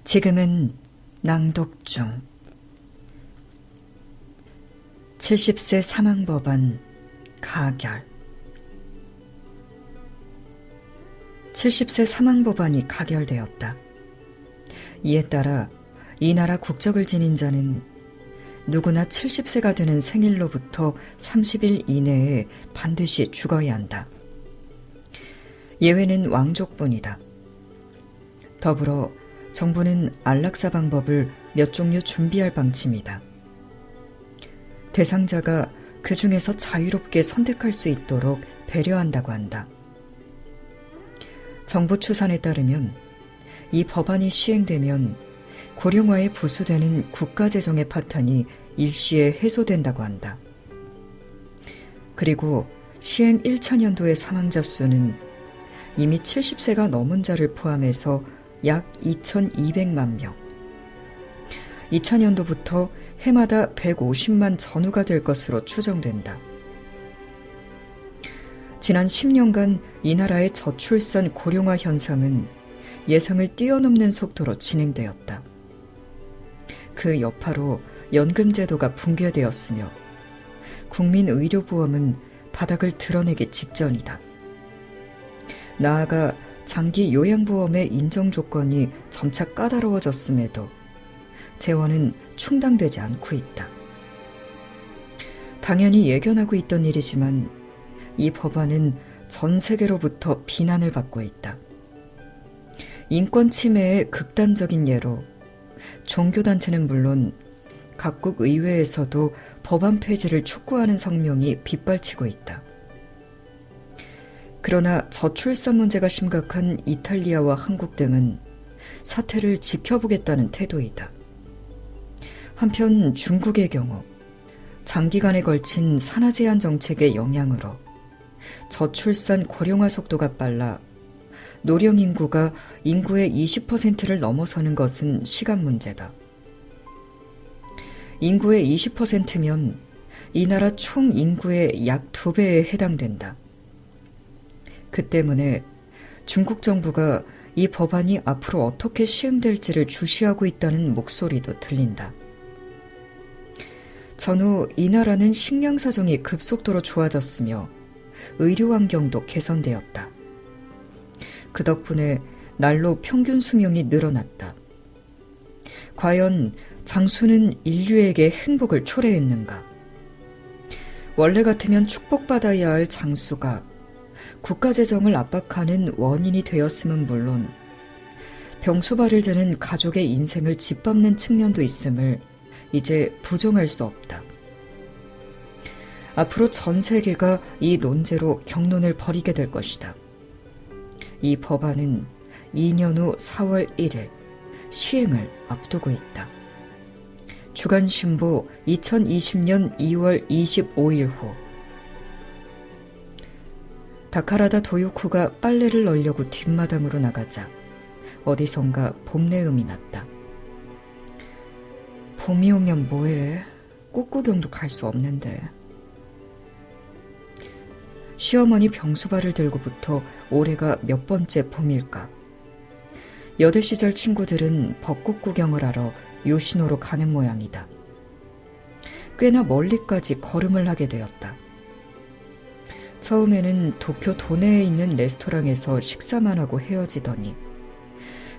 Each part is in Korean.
지금은 낭독 중. 70세 사망법안 가결. 70세 사망법안이 가결되었다. 이에 따라 이 나라 국적을 지닌 자는 누구나 70세가 되는 생일로부터 30일 이내에 반드시 죽어야 한다. 예외는 왕족뿐이다. 더불어 정부는 안락사 방법을 몇 종류 준비할 방침이다. 대상자가 그 중에서 자유롭게 선택할 수 있도록 배려한다고 한다. 정부 추산에 따르면 이 법안이 시행되면 고령화에 부수되는 국가재정의 파탄이 일시에 해소된다고 한다. 그리고 시행 1차년도의 사망자 수는 이미 70세가 넘은 자를 포함해서 약 2,200만 명. 2000년도부터 해마다 150만 전후가 될 것으로 추정된다. 지난 10년간 이 나라의 저출산 고령화 현상은 예상을 뛰어넘는 속도로 진행되었다. 그 여파로 연금제도가 붕괴되었으며 국민의료보험은 바닥을 드러내기 직전이다. 나아가 장기 요양보험의 인정 조건이 점차 까다로워졌음에도 재원은 충당되지 않고 있다. 당연히 예견하고 있던 일이지만 이 법안은 전 세계로부터 비난을 받고 있다. 인권 침해의 극단적인 예로 종교단체는 물론 각국 의회에서도 법안 폐지를 촉구하는 성명이 빗발치고 있다. 그러나 저출산 문제가 심각한 이탈리아와 한국 등은 사태를 지켜보겠다는 태도이다. 한편 중국의 경우 장기간에 걸친 산하 제한 정책의 영향으로 저출산 고령화 속도가 빨라 노령 인구가 인구의 20%를 넘어서는 것은 시간 문제다. 인구의 20%면 이 나라 총 인구의 약 2배에 해당된다. 그 때문에 중국 정부가 이 법안이 앞으로 어떻게 시행될지를 주시하고 있다는 목소리도 들린다. 전후 이 나라는 식량 사정이 급속도로 좋아졌으며 의료 환경도 개선되었다. 그 덕분에 날로 평균 수명이 늘어났다. 과연 장수는 인류에게 행복을 초래했는가? 원래 같으면 축복받아야 할 장수가 국가재정을 압박하는 원인이 되었음은 물론 병수발을 재는 가족의 인생을 짓밟는 측면도 있음을 이제 부정할 수 없다. 앞으로 전 세계가 이 논제로 격론을 벌이게 될 것이다. 이 법안은 2년 후 4월 1일 시행을 앞두고 있다. 주간신보 2020년 2월 25일 호. 다카라다 도요코가 빨래를 널려고 뒷마당으로 나가자 어디선가 봄내음이 났다. 봄이 오면 뭐해? 꽃구경도 갈 수 없는데. 시어머니 병수발을 들고부터 올해가 몇 번째 봄일까? 여대 시절 친구들은 벚꽃 구경을 하러 요시노로 가는 모양이다. 꽤나 멀리까지 걸음을 하게 되었다. 처음에는 도쿄 도내에 있는 레스토랑에서 식사만 하고 헤어지더니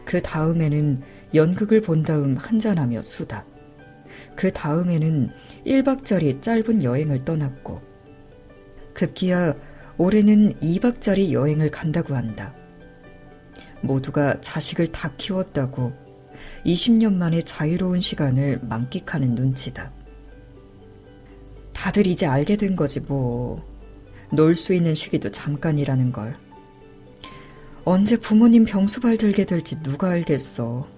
그 다음에는 연극을 본 다음 한잔하며 수다. 그 다음에는 1박짜리 짧은 여행을 떠났고 급기야 올해는 2박짜리 여행을 간다고 한다. 모두가 자식을 다 키웠다고 20년 만에 자유로운 시간을 만끽하는 눈치다. 다들 이제 알게 된 거지 뭐. 놀 수 있는 시기도 잠깐이라는 걸. 언제 부모님 병수발 들게 될지 누가 알겠어.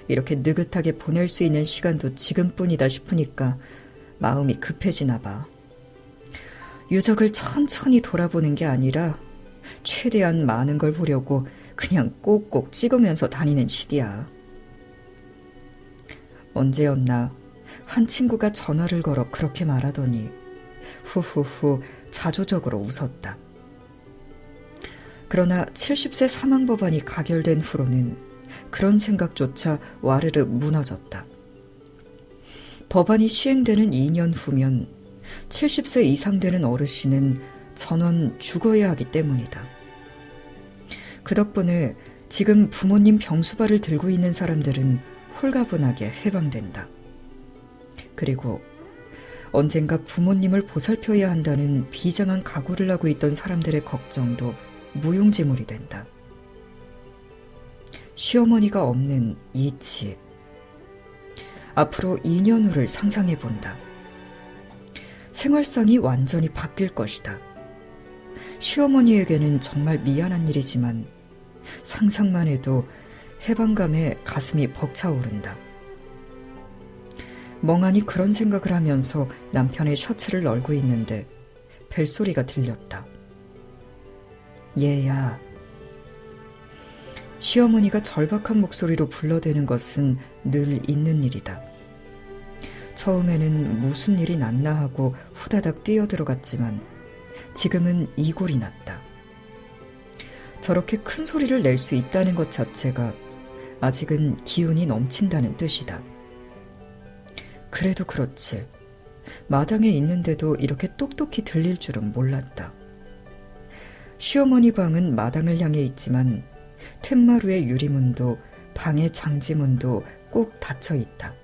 이렇게 느긋하게 보낼 수 있는 시간도 지금뿐이다 싶으니까 마음이 급해지나 봐. 유적을 천천히 돌아보는 게 아니라 최대한 많은 걸 보려고 그냥 꼭꼭 찍으면서 다니는 시기야. 언제였나 한 친구가 전화를 걸어 그렇게 말하더니 후후후 자조적으로 웃었다. 그러나 70세 사망법안이 가결된 후로는 그런 생각조차 와르르 무너졌다. 법안이 시행되는 2년 후면 70세 이상 되는 어르신은 전원 죽어야 하기 때문이다. 그 덕분에 지금 부모님 병수발을 들고 있는 사람들은 홀가분하게 해방된다. 그리고 언젠가 부모님을 보살펴야 한다는 비장한 각오를 하고 있던 사람들의 걱정도 무용지물이 된다. 시어머니가 없는 이 집. 앞으로 2년 후를 상상해 본다. 생활상이 완전히 바뀔 것이다. 시어머니에게는 정말 미안한 일이지만 상상만 해도 해방감에 가슴이 벅차오른다. 멍하니 그런 생각을 하면서 남편의 셔츠를 널고 있는데 벨소리가 들렸다. 얘야. 시어머니가 절박한 목소리로 불러대는 것은 늘 있는 일이다. 처음에는 무슨 일이 났나 하고 후다닥 뛰어들어갔지만 지금은 이골이 났다. 저렇게 큰 소리를 낼 수 있다는 것 자체가 아직은 기운이 넘친다는 뜻이다. 그래도 그렇지. 마당에 있는데도 이렇게 똑똑히 들릴 줄은 몰랐다. 시어머니 방은 마당을 향해 있지만 툇마루의 유리문도 방의 장지문도 꼭 닫혀 있다.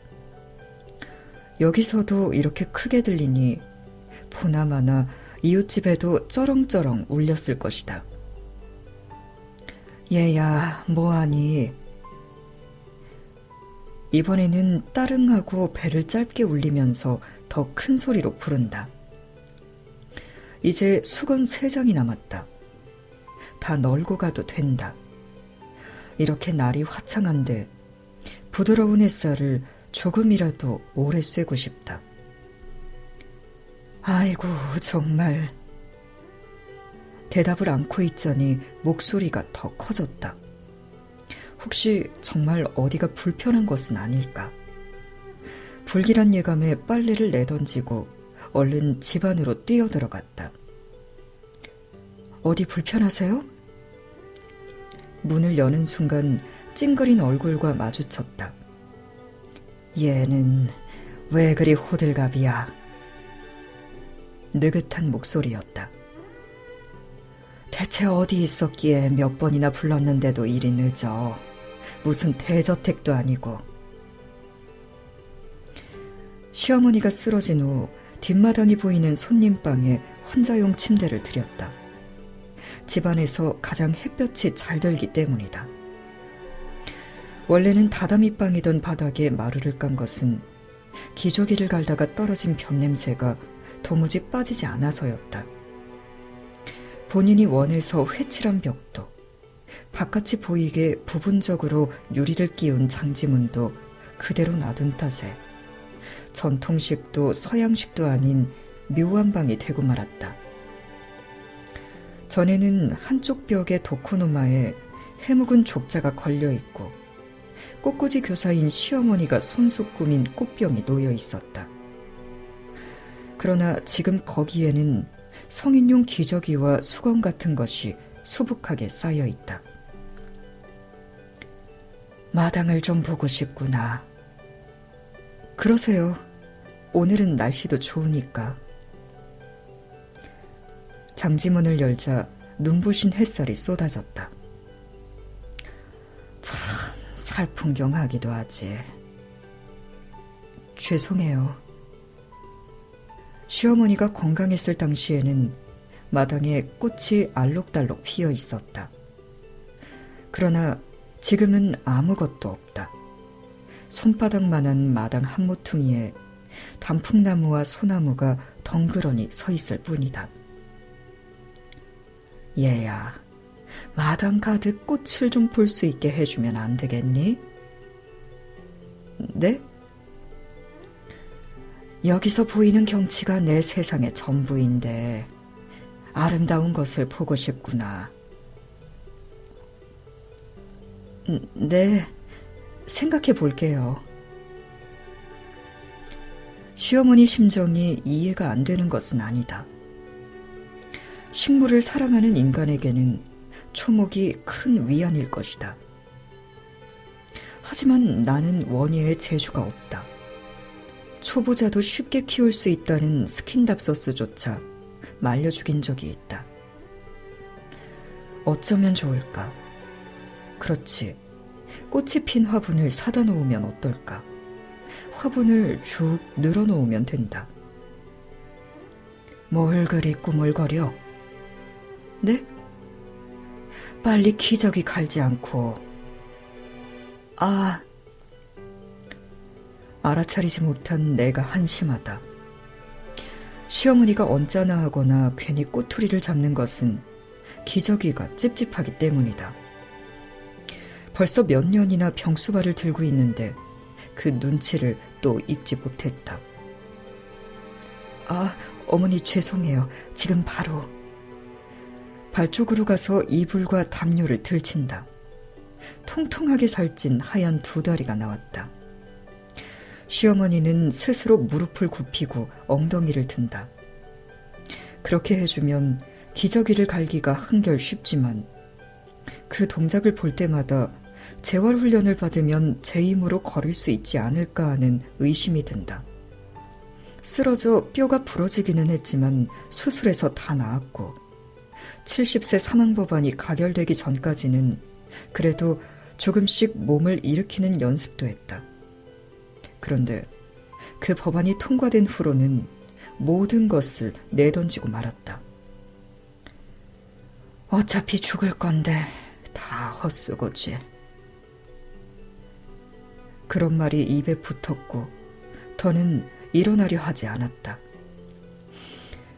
여기서도 이렇게 크게 들리니 보나마나 이웃집에도 쩌렁쩌렁 울렸을 것이다. 얘야, 뭐하니? 이번에는 따릉하고 배를 짧게 울리면서 더 큰 소리로 부른다. 이제 수건 3장이 남았다. 다 널고 가도 된다. 이렇게 날이 화창한데 부드러운 햇살을 조금이라도 오래 쐬고 싶다. 아이고, 정말. 대답을 않고 있자니 목소리가 더 커졌다. 혹시 정말 어디가 불편한 것은 아닐까? 불길한 예감에 빨래를 내던지고 얼른 집 안으로 뛰어들어갔다. 어디 불편하세요? 문을 여는 순간 찡그린 얼굴과 마주쳤다. 얘는 왜 그리 호들갑이야? 느긋한 목소리였다. 대체 어디 있었기에 몇 번이나 불렀는데도 일이 늦어. 무슨 대저택도 아니고. 시어머니가 쓰러진 후 뒷마당이 보이는 손님방에 혼자용 침대를 들였다. 집안에서 가장 햇볕이 잘 들기 때문이다. 원래는 다다미방이던 바닥에 마루를 깐 것은 기저귀를 갈다가 떨어진 볕냄새가 도무지 빠지지 않아서였다. 본인이 원해서 회칠한 벽도, 바깥이 보이게 부분적으로 유리를 끼운 장지문도 그대로 놔둔 탓에 전통식도 서양식도 아닌 묘한 방이 되고 말았다. 전에는 한쪽 벽에 도코노마에 해묵은 족자가 걸려있고 꽃꽂이 교사인 시어머니가 손수 꾸민 꽃병이 놓여 있었다. 그러나 지금 거기에는 성인용 기저귀와 수건 같은 것이 수북하게 쌓여 있다. 마당을 좀 보고 싶구나. 그러세요. 오늘은 날씨도 좋으니까. 장지문을 열자 눈부신 햇살이 쏟아졌다. 참 살풍경하기도 하지. 죄송해요. 시어머니가 건강했을 당시에는 마당에 꽃이 알록달록 피어 있었다. 그러나 지금은 아무것도 없다. 손바닥만한 마당 한 모퉁이에 단풍나무와 소나무가 덩그러니 서 있을 뿐이다. 얘야, 마당 가득 꽃을 좀 볼 수 있게 해주면 안 되겠니? 네? 여기서 보이는 경치가 내 세상의 전부인데 아름다운 것을 보고 싶구나. 네, 생각해 볼게요. 시어머니 심정이 이해가 안 되는 것은 아니다. 식물을 사랑하는 인간에게는 초목이 큰 위안일 것이다. 하지만 나는 원예에 재주가 없다. 초보자도 쉽게 키울 수 있다는 스킨답소스조차 말려 죽인 적이 있다. 어쩌면 좋을까? 그렇지. 꽃이 핀 화분을 사다 놓으면 어떨까? 화분을 쭉 늘어놓으면 된다. 뭘 그리 꾸물거려? 네? 빨리 기저귀 갈지 않고. 알아차리지 못한 내가 한심하다. 시어머니가 언짢아 하거나 괜히 꼬투리를 잡는 것은 기저귀가 찝찝하기 때문이다. 벌써 몇 년이나 병수발을 들고 있는데 그 눈치를 또 잊지 못했다. 어머니 죄송해요. 지금 바로. 발 쪽으로 가서 이불과 담요를 들친다. 통통하게 살찐 하얀 두 다리가 나왔다. 시어머니는 스스로 무릎을 굽히고 엉덩이를 든다. 그렇게 해주면 기저귀를 갈기가 한결 쉽지만 그 동작을 볼 때마다 재활훈련을 받으면 제 힘으로 걸을 수 있지 않을까 하는 의심이 든다. 쓰러져 뼈가 부러지기는 했지만 수술해서 다 나았고 70세 사망법안이 가결되기 전까지는 그래도 조금씩 몸을 일으키는 연습도 했다. 그런데 그 법안이 통과된 후로는 모든 것을 내던지고 말았다. 어차피 죽을 건데 다 헛수고지. 그런 말이 입에 붙었고 더는 일어나려 하지 않았다.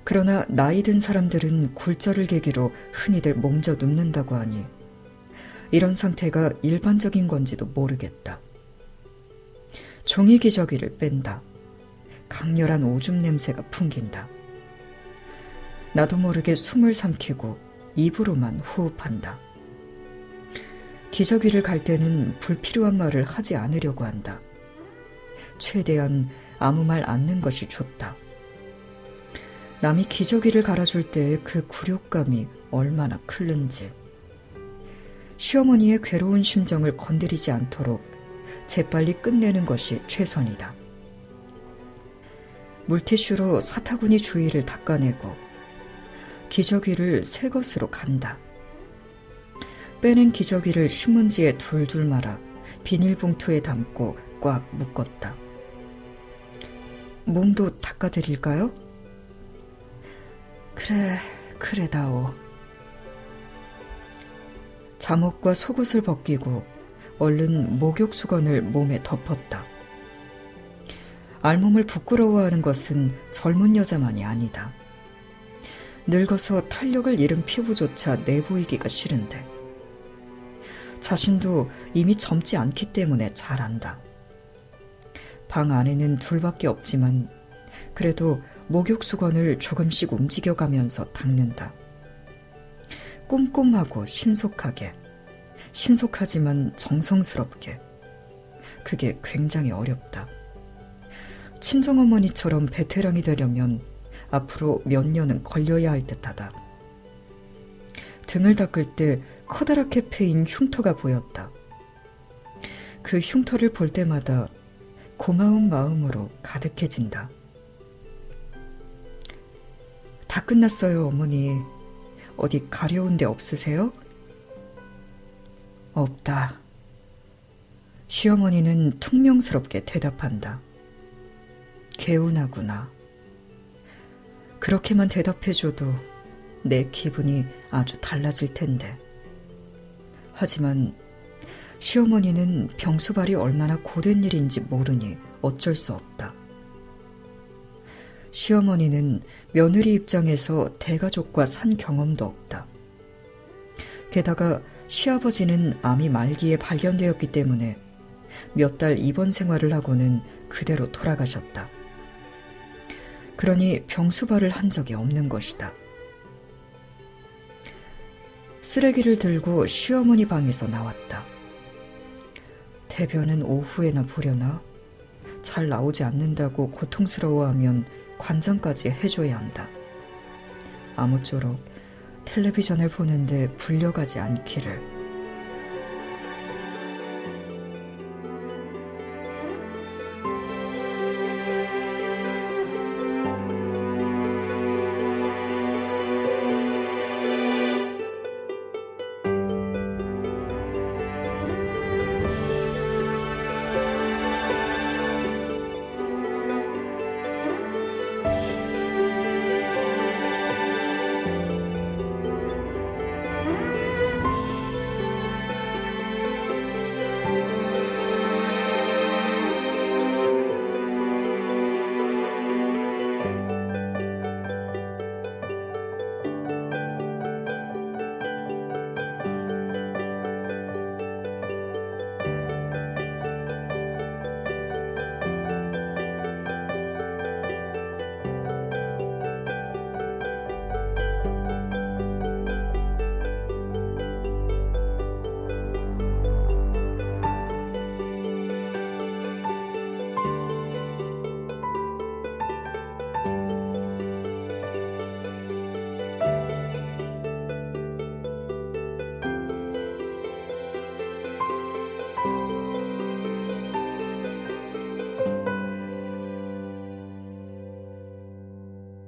그러나 나이 든 사람들은 굴절을 계기로 흔히들 몸져 눕는다고 하니 이런 상태가 일반적인 건지도 모르겠다. 종이 기저귀를 뺀다. 강렬한 오줌 냄새가 풍긴다. 나도 모르게 숨을 삼키고 입으로만 호흡한다. 기저귀를 갈 때는 불필요한 말을 하지 않으려고 한다. 최대한 아무 말 않는 것이 좋다. 남이 기저귀를 갈아줄 때의 그 굴욕감이 얼마나 클는지. 시어머니의 괴로운 심정을 건드리지 않도록 재빨리 끝내는 것이 최선이다. 물티슈로 사타구니 주위를 닦아내고 기저귀를 새 것으로 간다. 빼낸 기저귀를 신문지에 둘둘 말아 비닐봉투에 담고 꽉 묶었다. 몸도 닦아드릴까요? 그래다오. 잠옷과 속옷을 벗기고 얼른 목욕수건을 몸에 덮었다. 알몸을 부끄러워하는 것은 젊은 여자만이 아니다. 늙어서 탄력을 잃은 피부조차 내보이기가 싫은데 자신도 이미 젊지 않기 때문에 잘 안다. 방 안에는 둘밖에 없지만 그래도 목욕수건을 조금씩 움직여가면서 닦는다. 꼼꼼하고 신속하지만 정성스럽게. 그게 굉장히 어렵다. 친정어머니처럼 베테랑이 되려면 앞으로 몇 년은 걸려야 할 듯하다. 등을 닦을 때 커다랗게 패인 흉터가 보였다. 그 흉터를 볼 때마다 고마운 마음으로 가득해진다. 다 끝났어요, 어머니. 어디 가려운 데 없으세요? 없다. 시어머니는 퉁명스럽게 대답한다. 개운하구나. 그렇게만 대답해줘도 내 기분이 아주 달라질 텐데. 하지만 시어머니는 병수발이 얼마나 고된 일인지 모르니 어쩔 수 없다. 시어머니는 며느리 입장에서 대가족과 산 경험도 없다. 게다가 시아버지는 암이 말기에 발견되었기 때문에 몇 달 입원 생활을 하고는 그대로 돌아가셨다. 그러니 병수발을 한 적이 없는 것이다. 쓰레기를 들고 시어머니 방에서 나왔다. 대변은 오후에나 보려나? 잘 나오지 않는다고 고통스러워하면 관장까지 해줘야 한다. 아무쪼록 텔레비전을 보는데 불려가지 않기를.